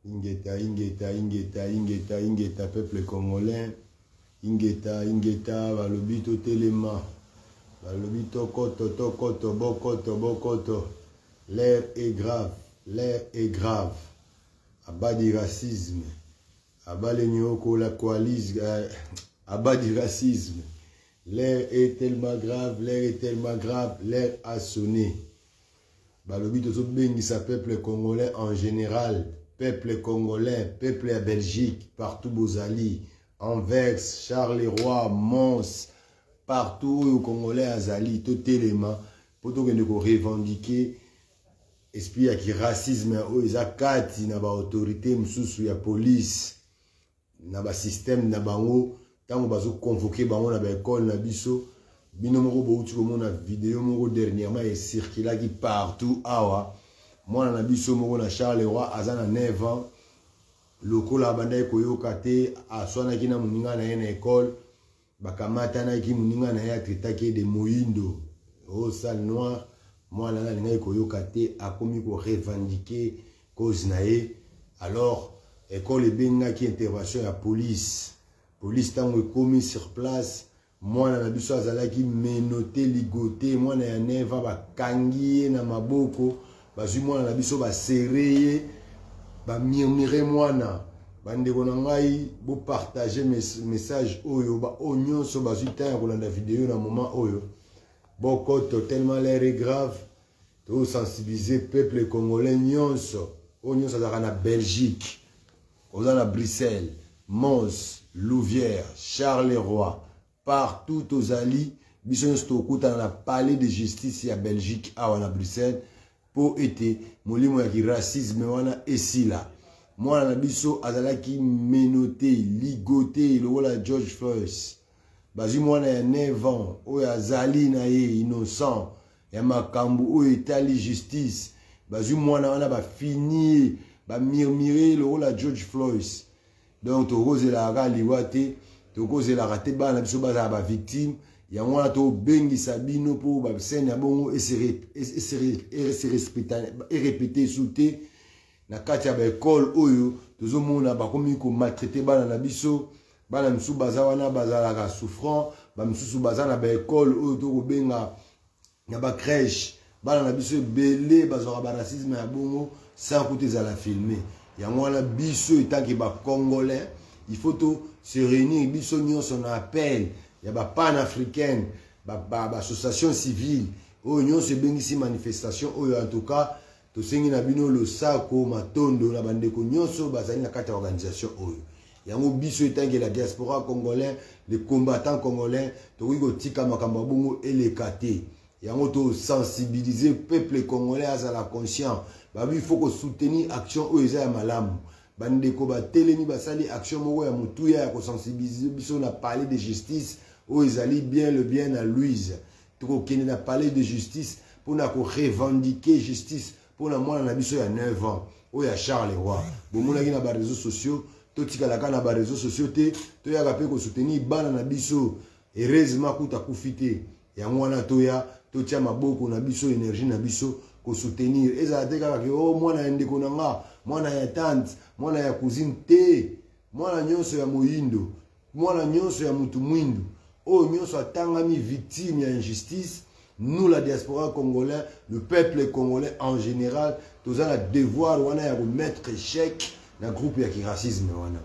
Ingeta, Ingeta, Ingeta, Ingeta, Ingeta, peuple congolais. Ingeta, Ingeta, balobito telema. Balobito koto, tokoto, bokoto, bokoto. L'air est grave, l'air est grave. Abat du racisme. Abat les nyoko, la coalition. Abat du racisme. L'air est tellement grave, l'air est tellement grave, l'air a sonné. Balobito so bengi sa peuple congolais en général. Peuple congolais, peuple à Belgique, partout Bozali, Anvers, Charleroi, Mons, partout au Congolais Azali, tout élément, pour tout que revendiquer esprit qui racisme, ils akati na ba autorité msusu ya police, na ba système na bango, tango bazo convoquer bango na ba école na biso, bino moko bouti ko mona vidéo moko dernièrement et circula qui partout awa. Moi, na biso moko na Charleroi, azana 9 ans. Loko la banda koyoka te, aswana ki na muninga na ye na école, bakamata na ki muninga na ye atritaki de moindo. Oh, sale noir. Moi, na linga koyoka te, akomi ko revendiquer cause na ye. Alors, école benga ki intervention ya police. Police tango komi sur place. Moi, na biso azala ki menoté, ligoté. Moi, na 9 ans, bakangi na maboko. Bazui mwana na biso ba serré ba murmurer mwana bandeko na ngai bo partager message oyo ba onyonso bazui tan ko landa vidéo na moment oyo boko tellement l'air est grave to sensibiliser peuple congolais nyonso onyonso za na Belgique oza na Bruxelles Mons Louvière Charleroi partout aux ali biso nyonso kuta na palais de justice ya Belgique awa na Bruxelles pour été molimo ya racisme wana esila mwana na biso azalaki menoté ligoté lokola George Floyd bazui mwana ya 9 ans oyo azali na ye innocent ya makambo oyo etali justice bazui mwana wana ba fini ba murmurer lokola George Floyd donc tokozela ka liwa te tokozela ka te bana biso bazala ba victime. Il y a un to bengi sabino pour ba scène ya bongo et se répéter souté na kati ya ba école oyo tozo mona ba komi ko maltraiter bana na biso bana msu bazawana bazala ka souffrant ba msusu bazana ba école oyo to ko benga na ba crèche bana na biso belé bazora ba racisme ya bongo sans côté za la filmer ya mwana biso etanki ba congolais il faut to se réunir biso nyonso na appel. Il y a des pan-africaines, des associations civiles, il y a des manifestations, en tout cas, tout ce qui est le Sako, Matondo, la bande de Kognonso, il y a 4 organisations. Il y a des la diaspora congolaise, les combattants congolais, Tika Makambabungo et les KT. Il y a sensibiliser le peuple congolais à la conscience. Il faut soutenir l'action où ils sont malam. Bandeko ba telemi basali action moko ya mutuya ya ko sensibiliser biso na parler de justice où ils allaient bien le bien à Louise to kene na parler de justice pour na ko revendiquer justice pour na mwana na biso ya 9 ans o ya Charleroi bomona ki na ba réseaux sociaux to tikala ka na ba réseaux sociaux te to ya ka pe ko soutenir bana na biso heureusement kuta kufite ya mwana to ya to tia maboko na biso énergie na biso ko soutenir eza te ka ke o mwana ndeko na nga mwana ya tante mwana ya cousine te mwana nyonso ya moyindo mwana nyonso ya mutu mwindu o nyonso atangami victime ya injustice. Nous la diaspora congolaise, le peuple congolais en général, tous a le devoir wana ya remettre échec na groupe ya racisme wana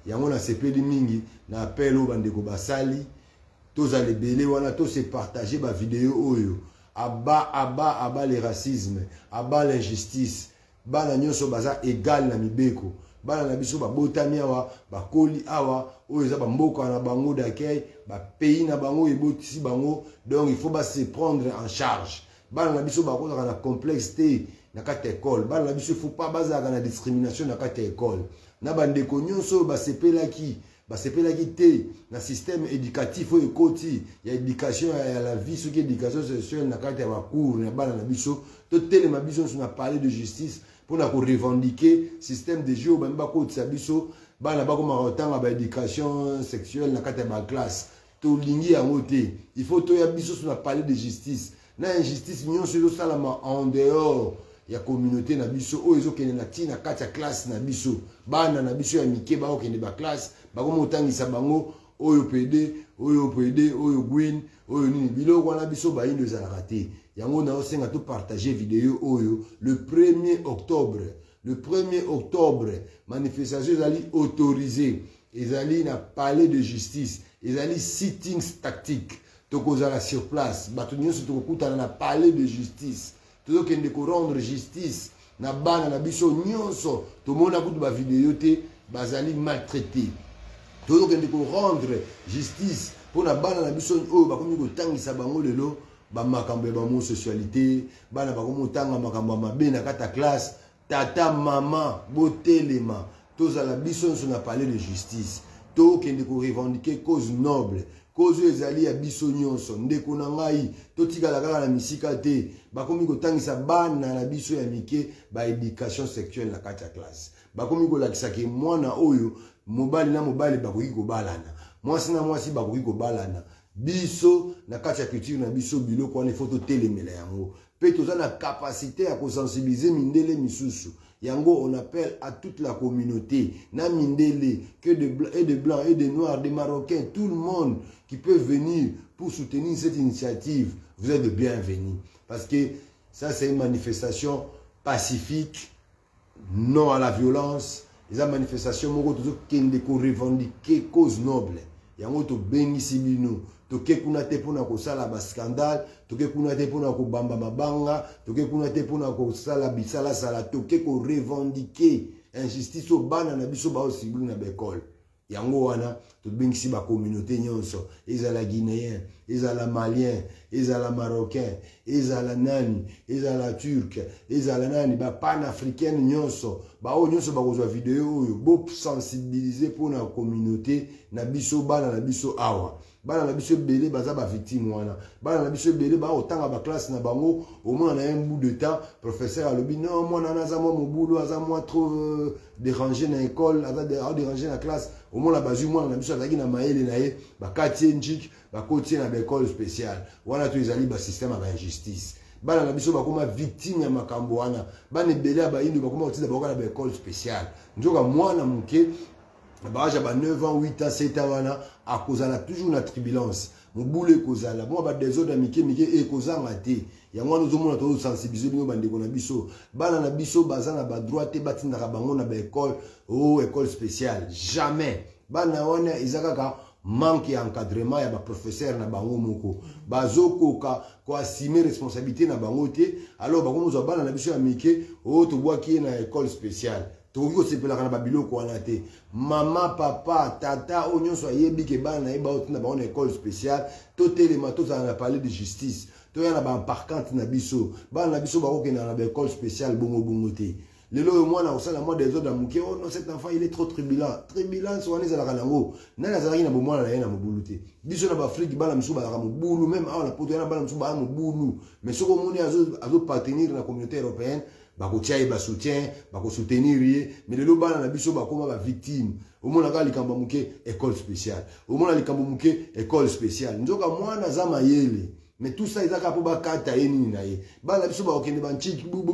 yango na sepeli mingi na appel au bandeko basali tous a lebele wana tous se partager ba vidéo oyo aba le racisme aba l'injustice bana nyonso baza égal na mibeko bana na biso babotami awa bakoli awa oyo eza bamboka na bango d'accueil ba pays na bango ebotisi bango donc il faut ba se prendre en charge bana na biso bakozaka na complexité na kati école bana na biso il faut pas bazaka na discrimination na kati école na bandeko nyonso basepelaki te na système éducatif oyo ekoti ya éducation ya la vie soki éducation sexuelle na kati ya bacours na bana na biso to telema biso na parler de justice pour na ko revendiquer système de jeu bamba kotisa biso bana bakoma kotanga ba éducation sexuelle na kati ya ba classe to lingi yango te il faut to ya biso na parler de justice na injustice nyonso ezosalama en dehors ya communauté na biso oyo ezokende na tina kati ya classe na biso bana na biso ya mike baokende ba classe bakomotangisa bango oyo PD oyo Gwyn oyo nini biloko wana biso bayindo ezalaka te yango naosenga to partager vidéo oyo le 1er octobre. Le 1er octobre, manifestation ezali autorisée, ezali na palais de justice, ezali sittings tactique. Tokozala sur place, bato nyonso tokokutana na palais de justice. Tozokende ko rendre justice na bana na biso nyonso. Tomona kutu ba vidéo te bazali maltraité. Tozokende ko rendre justice pona bana na biso oyo bakomi kotangisa bango lelo ba makambo ya ba homosexualité, bana bakomi kotanga makambo mabe na kata classe. Tata, maman, botelema, tozala biso sur la palais de justice. To kende ko revendiquer cause noble, cause ezali ya biso nyonso, ndeko na ngai, to tikala kaka na misika te, bakomi ko tangisa bana na biso ya mike ba éducation sexuelle na kati ya classe. Bakomi ko lakisa ke mwana oyo mobali na mobali bakoki ko balana. Mwasi na mwasi bakoki ko balana. Biso na kati ya culture na biso biloko wana faut totelemela yango. Pe toza na capacité à sensibiliser mindele misusu. Yango on appelle à toute la communauté, na mindele, que de blancs et de noirs, des marocains, tout le monde qui peut venir pour soutenir cette initiative. Vous êtes de bienvenus parce que ça c'est une manifestation pacifique, non à la violence. Les manifestations moko tozo kende ko revendiquer cause noble. Yango to bengisi bino. Toke kuna te pona ko sala ba scandale, toke kuna te pona ko bamba mabanga, toke kuna te pona ko sala bisala sala, toke ko revendiquer injustice au bana na biso ba osibulu na bekol. Yango wana to bengisi ba communauté nyonso, ezala guinéen, ezala malien, ezala marocain, ezala nani, ezala turc, ezala nani ba panafricaine nyonso, ba o nyonso ba kozwa vidéo oyo bo sensibiliser pona communauté na biso bana na biso awa. Bana na biso belé baza ba victime wana. Bana na biso belé ba otanga ba classe na bango au moins na un bout de temps professeur alobi non moi na za moi mon boulot aza moi trop dérangé na école, aza dérangé na classe. Au moins la bazu moi na biso azaki na maele na ye ba quartier njik ba côté na école spéciale. Wana to ezali ba système ba injustice. Bana na biso bakoma victime ya makambo wana. Bana belé ba indu bakoma otida bakoma na école spéciale. Njoka mwana muke Baja ba 9 ans, 8 ans, 7 ans, à cause de toujours la turbulence. Mon boulot kozala, moi ba des autres mike et kozanga te. Ya moi nous omona to sensibiliser bino bande ko na biso. Bana na biso bazana ba droite batinda ka bango na ba école, école spéciale. Jamais. Bana wana izaka manque d'encadrement ya ba professeur na bango moko. Bazoko ko assumer responsabilité na bango te. Alors ba ko mo bana na biso ya mike, to bois qui na école spéciale. Toko sepela kana babilo ko wana te. Mama, papa, tata, onyon so yebi ke bana na eba otina ba on école spéciale, to telema to za na parler de justice. To ya na ba parkante na biso. Bana na biso ba ko na ba école spéciale bongo te. Lelo moi na osala moi des autres amuke oh non cet enfant il est trop turbulent. Turbulent so wana za la nango. Na na za na bomwana na ye na mobulu te. Biso na ba Afrique bana miso ba la mobulu même a na poto na bana miso ba mobulu. Mais soko moni azo partenir na communauté européenne. Bakotia ba soutien, bako soutenir mais le bana na biso bakoma ba victime. Au moins la likambo muke école spéciale. Au moins la likambo muke école spéciale. Nzoka mwana za mayele. Mais tout ça ezaka po bakata eni na ye. Bana biso ba okende ba nchiki bu.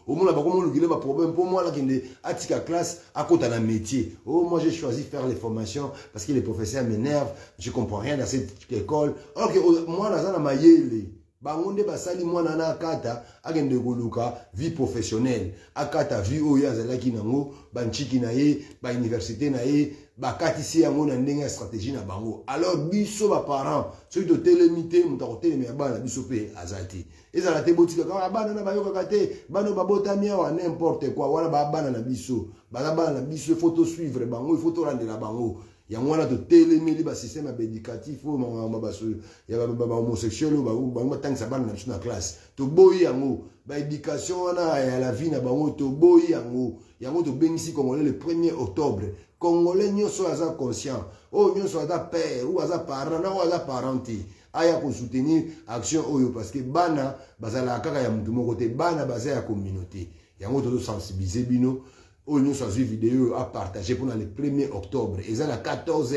Au moins la bakoma lukile ba problème pour moi la kende atika classe à côté na métier. Oh moi j'ai choisi faire les formations parce que les professeurs m'énervent, je comprends rien dans cette école. OK moi na za na mayele. Bangonde basali mwana na akata agende koluka vie professionnelle akata vie oyo azalaki nango banchiki na ye ba université na ye bakatisi yango na ndenge ya stratégie na bango. Alors biso ba parents ceux de télémité mutakotelema ya bana biso pe azati ezala te botika ka bana na bayoka te bano babotami wa n'importe quoi wana ba bana na biso bana na biso photo suivre bango photo rendre la bango. Yango wana to télémeli ba système éducatif o mama baso ya ba homosexuel ba tangisa bana na biso na classe to boyi yango ba éducation wana ya la vie na bango to boyi yango to bengisi congolais le 1er octobre congolais nyonso aza conscient o nyonso aza père ou aza parent na ou aza parenti aya ko soutenir action oyo parce que bana bazala kaka ya mutu moko te bana baza ya communauté yango to sensibiliser bino. On nous a vu vidéo à partager pour le 1er octobre. Et ça, à 14h,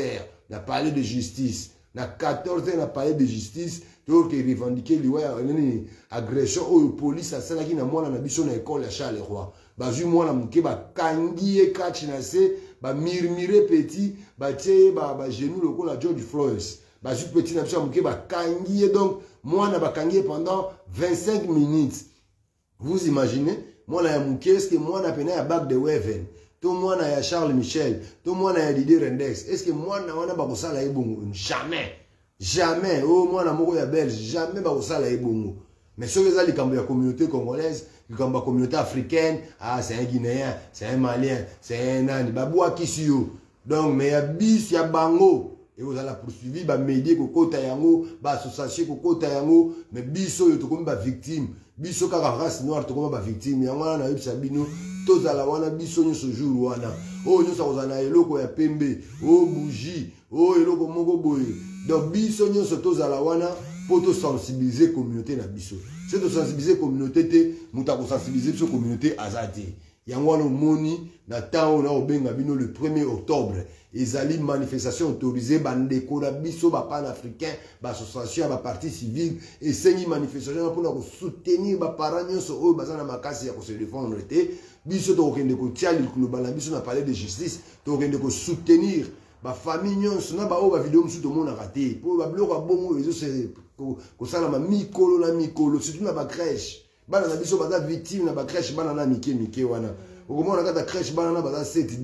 on a parlé de justice. À 14h, on a parlé de justice. donc revendiquer une agression au police à celle qui n'a moi na biso na école à Charleroi bazui moi na muke ba kangi e catch na se ba murmurer petit ba tie ba genou le la George Floyd bazui petit na biso muke ba kangi donc moi na ba kangi pendant 25 minutes. Vous imaginez moi na muke est-ce que moi na pena ya bac de Weven tout moi na ya Charles Michel tout moi na ya Didier Rendex est-ce que moi na wana ba ko sala ebongo jamais. Jamais, oh moi na moko ya belge, jamais ba osala ebongo. Mais ce que ça les la communauté congolaise, la communauté africaine, ah c'est un Guinéen, c'est un Malien, c'est un Nani, baboua kisio. Donc mais ya bis ya bango et vous allez poursuivre ba médier ko kota yango, ba association ko kota yango, mais biso yo to comme ba victime. Biso kaka race noire to comme ba victime. Yango na yebisa bino tozala wana biso nyoso jour wana. Oh nyoso kozana eloko ya pembe, oh bougie, oh eloko moko boye. Donc biso nyonso tozala wana pour to sensibiliser la communauté na biso. C'est de sensibiliser la communauté te, muta ko sensibiliser la communauté azate. Yango wana moni na temps na obenga bino le 1er octobre. Ezali manifestation autorisée bandeko na biso ba pan-africain, ba association ba parti civile et sengi manifestation pour na ko soutenir ba parents nyonso oyo bazana makasi ya ko se défendre te. Biso to kende ko tia likolo bala biso na parler de justice, to kende ko soutenir ba famille nyonso na ba o ba vidéo musu to mona raté pour ba biloko bongo ezo se ko sala ma mikolo na mikolo surtout na ba crèche bana na biso baza victime na ba crèche bana na mike wana okomona kata crèche bana na baza 7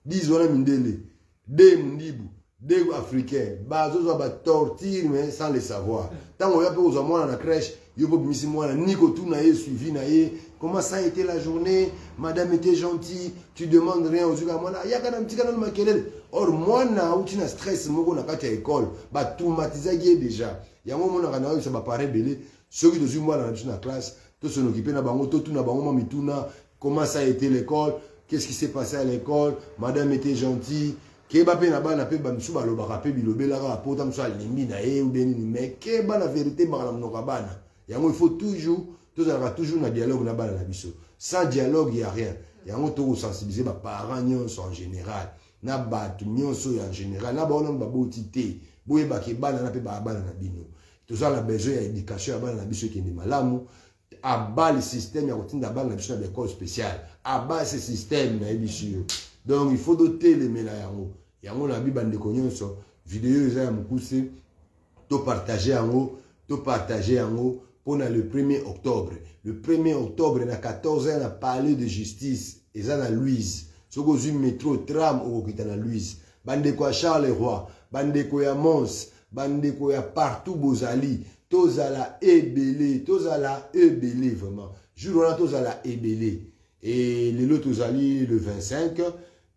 10 wana mindele de mundibu de africain bazo ba torture mais sans le savoir tango ya pe ozo mona na crèche yo bo bimisi mwana niko tout na ye suivi na ye. Comment ça a été la journée? Madame était gentille, tu demandes rien aux yeux. Or, moi, je suis stress, je suis à l'école. Je suis traumatisé déjà. Il y a un moment où ça va paraître belé. Ceux qui sont dans la classe, tous sont occupés, comment ça a été l'école? Qu'est-ce qui s'est passé à l'école? Madame était gentille. Il faut toujours. Tout ça toujours un dialogue na bana na biso. Sans dialogue, il n'y a rien. Il y a un autre sensibiliser les parents en général. Na batu nyonso en général. Na ba on ba botité. Boye ba ke bana na pe ba bana na bino. Tout ça la besoin d'éducation à bana na biso qui est malamu. Aba le système ya kotinda bana na biso na école spéciale. Aba ce système na biso. Donc il faut doter les mena yango. Yango na bi bande ko nyonso. Vidéo eza ya mukuse. To partager yango. Pour le 1er octobre. Le 1er octobre, à 14h, on a parlé de justice. Et ça, dans Louise. Ce que j'ai métro, tram, au qui dans Louise. Bandeko à Charleroi. Bandeko à Mons. Bandeko à partout, Bozali. Tozala ebele. Tozala ebele, vraiment. Jour, on a Tozala ebele. Et les lots Tozali le 25.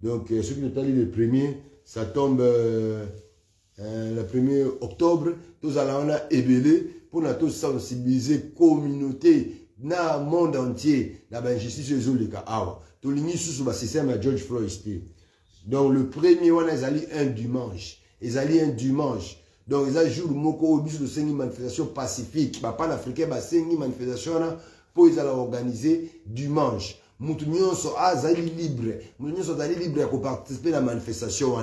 Donc, ce qui est le 1er, ça tombe le 1er octobre. Tozala, on a ebele. Pour nous sensibiliser la communauté dans le monde entier, dans l'injustice de l'État. Tout le monde sous le système de George Floyd. Donc le premier, on a un dimanche. Ils allaient un dimanche. Donc ils ont joué le mot au but de une manifestation pacifique. Pas l'Africain, c'est une manifestation pour ils allaient organiser dimanche. Moutounion sont libres. Moutounion sont libres pour participer à la manifestation.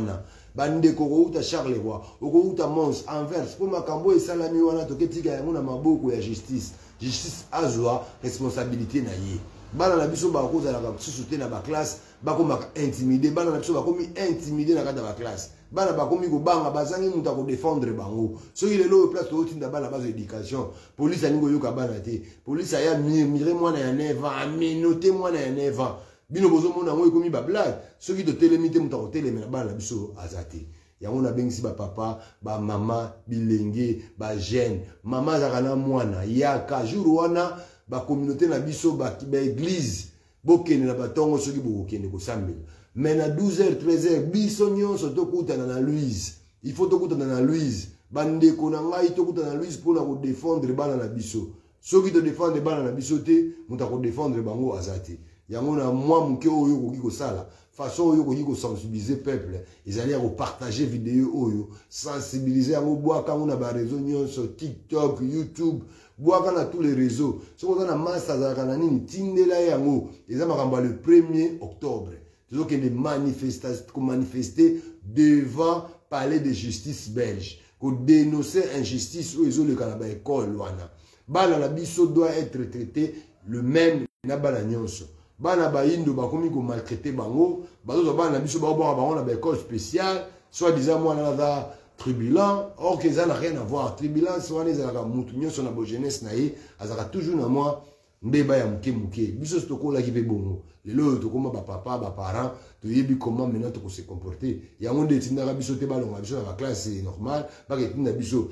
Bande ko à Charleroi, ko à Mons, Anvers, pour makambo et salami wana toketika yango na maboko ya justice. Justice azwa responsabilité na ye. Bana na biso ba ko za la soutenir na ba classe, ba ko maka intimider, bana na biso ba ko mi intimider na kata ba classe. Bana ba ko mi ko banga bazangi muta ko défendre bango. So il est là au place to tinda bana base éducation. Police aningo yoka bana te. Police aya mire moi na 9 ans, aminoter moi na 9 ans. Bino bozo mona ngo ekomi ba blague ceux qui de télémité muta ko télémé na bana biso azate yango na bengisi ba papa ba mama bilenge ba jeune mama zakana mwana yaka jour wana ba communauté na biso ba église bokene na batongo ceux qui bokene ko sambela mais na 12h 13h biso nyonso to kutana na Louise il faut to kutana na Louise bande ko na ngai to kutana na Louise pour na ko défendre bana na biso ceux qui te défendent bana na biso te muta ko défendre bango azate. Yango na moi muke oyo koki ko sala façon oyo koki ko sensibiliser peuple ils allaient partager vidéo oyo sensibiliser yango boaka na ba réseaux nyonso TikTok YouTube boaka na tous les réseaux ce qu'on a masse azaka na nini tindela yango eza makamba le 1er octobre donc les manifestations manifester devant palais de justice belge ko dénoncer injustice ou ils ont le canaba école wana. Bana na biso doit être traité le même na bana nyonso. Bana ba indo ba komi ko maltraiter bango, bazo bana na biso ba bon bango na ba école spéciale, soit disant moi na da turbulent, or que ça n'a rien à voir. Turbulent, soit les ala mutu nyonso na bo jeunesse na ye, azaka toujours na moi mbeba ya muke muke. Biso stoko la ki pe bongo. Lelo to koma ba papa, ba parents, to yebi comment maintenant to se comporter. Ya monde tinda biso te balonga biso na classe c'est normal, ba ke tinda biso.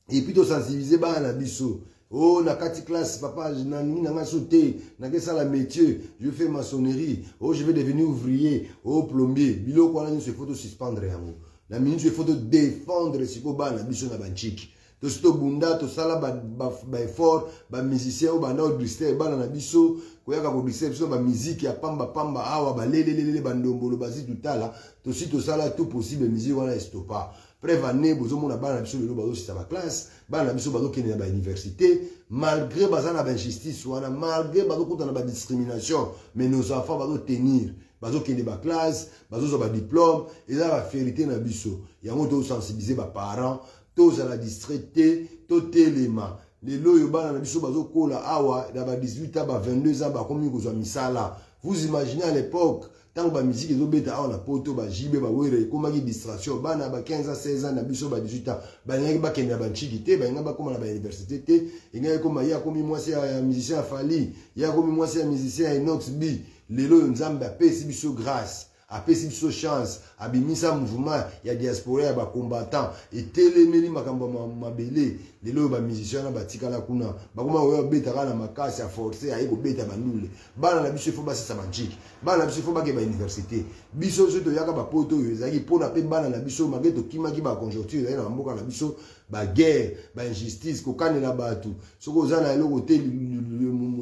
Et puis to sensibiliser ba na biso. Oh, na kati classe, papa, je n'ai sauté, na qu'est-ce la métier, je fais maçonnerie, oh, je vais devenir ouvrier, oh, plombier, bilo quoi, là, il faut suspendre, la minute, il faut défendre, si vous avez mission na banchik. To sto bunda, to sala ba effort, ba musicien, ba na auditeur, ba na biso, koyaka ko biso ba musique ya pamba pamba awa ba lelelele ba ndombolo basi tutala, to si to sala tout possible musique wana estopa. Prévané, bozo mona ba na biso lelo bazo sita ba classe, ba na biso bazo kene ba université, malgré bazana ba injustice wana, malgré bazo kota na ba discrimination, mais nos enfants bazo tenir. Bazo kene ba classe, bazo zo ba diplôme, et là ba vérité na biso. Yango to sensibiliser ba parents, tous à la distraité, tout élément. Les loyaux na biso bazo kola awa, da ba 18 ans, ba 22 ans, ba komi kozwa misala. Vous imaginez à l'époque, tant que la musique est obéta awa na poto, ba jibe, ba were, comment qui distraction, ba na ba 15 ans, 16 ans, na biso ba 18 ans, ba nga ba kene ba nchikité, ba nga ba koma na ba université té, nga koma ya komi mwasi ya musicien à Fali, ya komi mwasi ya musicien à Inox B, les loyaux nzambe a pesi biso grâce. Après si biso chance abimisa mouvement ya diaspora ya ba combattant et telemeli makambo mabele lelo ba musicien na batikala kuna bakoma oyo betaka na makasi ya forcer ayi ko beta bandule bana na biso fo basa manchiki bana na biso fo bake ba université biso soto yaka ba poto yo ezaki pona pe bana na biso mageto kimaki ba conjoncture na mboka na biso ba guerre ba injustice ko kanela batu soko zana eloko te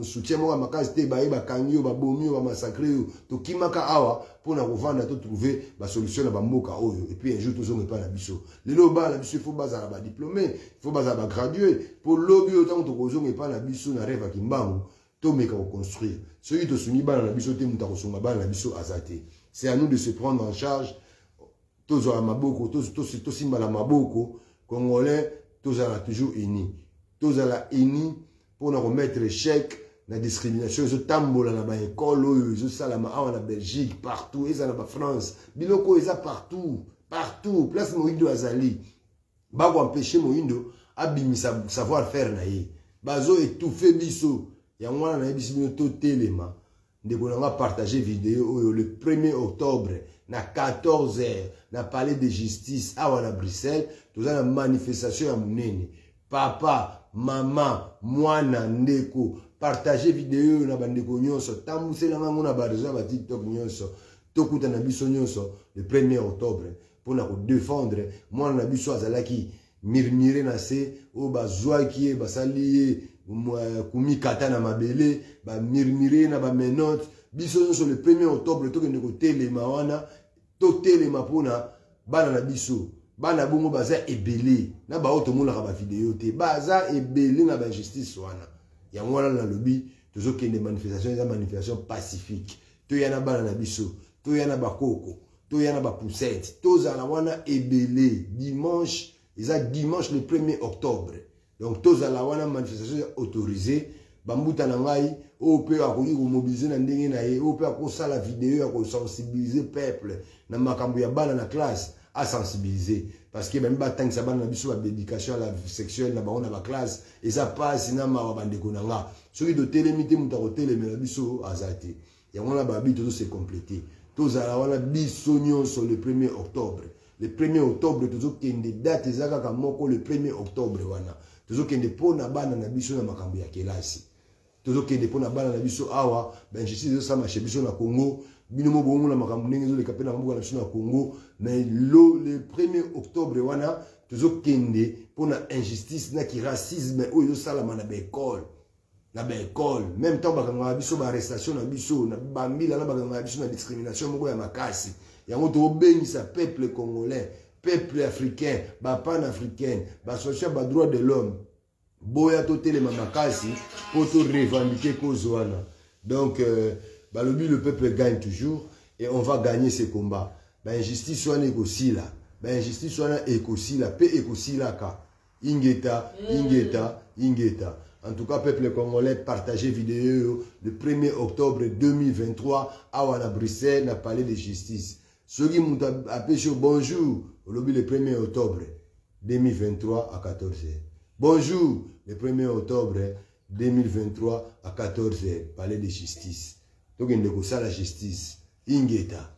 soutien mo makasi te ba yeba kangio ba bomio ba massacre to kimaka awa pona kovanda to trouver ba solution na ba mboka oyo et puis un jour tous on pas na biso lelo ba na biso faut baza ba diplômé faut baza ba gradué pour lobby autant to kozonga pas na biso na rêve kimbangu to meka ko construire celui to suni ba na biso te muta ko songa ba na biso azate c'est à nous de se prendre en charge tozo la maboko to simba la maboko congolais tozo la toujours unis tozo la unis pour nous remettre échec la discrimination, ils ont tambola na ba école, ils ont salama en Belgique, partout, ils ont en France, biloko ils ont partout, place Moïndo Azali, ba ko empêcher Moïndo abimi savoir faire na ye, bazo étouffer biso, ya mwana na biso to telema, ndeko na partager vidéo le 1er octobre na 14h na palais de justice à Bruxelles, tous la manifestation à munene, papa, maman, mwana ndeko partager vidéo na bandeko nyonso tambusela ngango na barezo ba TikTok nyonso tokuta na biso nyonso le 1er octobre pour na ko défendre moi na biso azalaki mirmire na se o bazwaki basali kumikata na mabele ba mirmire na ba menote biso nyonso le 1er octobre to kende ko telema wana to telema pona bana na biso bana bongo baza ebele na ba auto mona ka ba vidéo te baza ebele na ba justice wana. Il y a un lobby, toujours qu'il y a des manifestations pacifiques. Tout y a un bana na biso, tout y a un bakoko, tout y a un poussette, tout y a un ebele. Dimanche, dimanche le 1er octobre. Donc, tout y a une manifestation autorisée. Bambuta nangai, au peut mobiliser na ndenge na ye, au peut la vidéo, à sensibiliser le peuple. Na makambu ya bana na classe. À sensibiliser parce que même pas tant que ça va na biso la dédication à la sexuelle na ba na classe et ça passe na ma bandeko nanga celui de télémité muta ko télémé na biso azate ya ngona ba bi tout se compléter tous à la wana biso nyonso le 1er octobre le 1er octobre toujours kende date ezaka ka moko le 1er octobre wana toujours kende pona bana na biso na makambo ya kelasi toujours kende pona bana na biso awa ben je suis ça marché biso na Congo binomo bongo na makambo ndenge zo le kapena mbuka na biso na Congo mais le 1er octobre wana toujours kende pona injustice na ki racisme oyo salama na école même temps bakanga biso ba arrestation na biso na bambila na bakanga biso na discrimination moko ya makasi yango to bengisa peuple congolais peuple africain ba pan-africain ba social ba droit de l'homme boya to telema makasi pour to revendiquer cause wana donc le peuple gagne toujours et on va gagner ces combats. L'injustice soit négociée là. ben injustice wana ekosila pe ekosilaka. Ingeta, ingeta, ingeta. En tout cas, peuple congolais, partagez vidéo le 1er octobre 2023 à Bruxelles, na palais de justice. Ceux qui m'ont appelé sur bonjour, le 1er octobre 2023 à 14h. Bonjour, le 1er octobre 2023 à 14h, palais de justice. Donc, il y a la justice. Ingeta.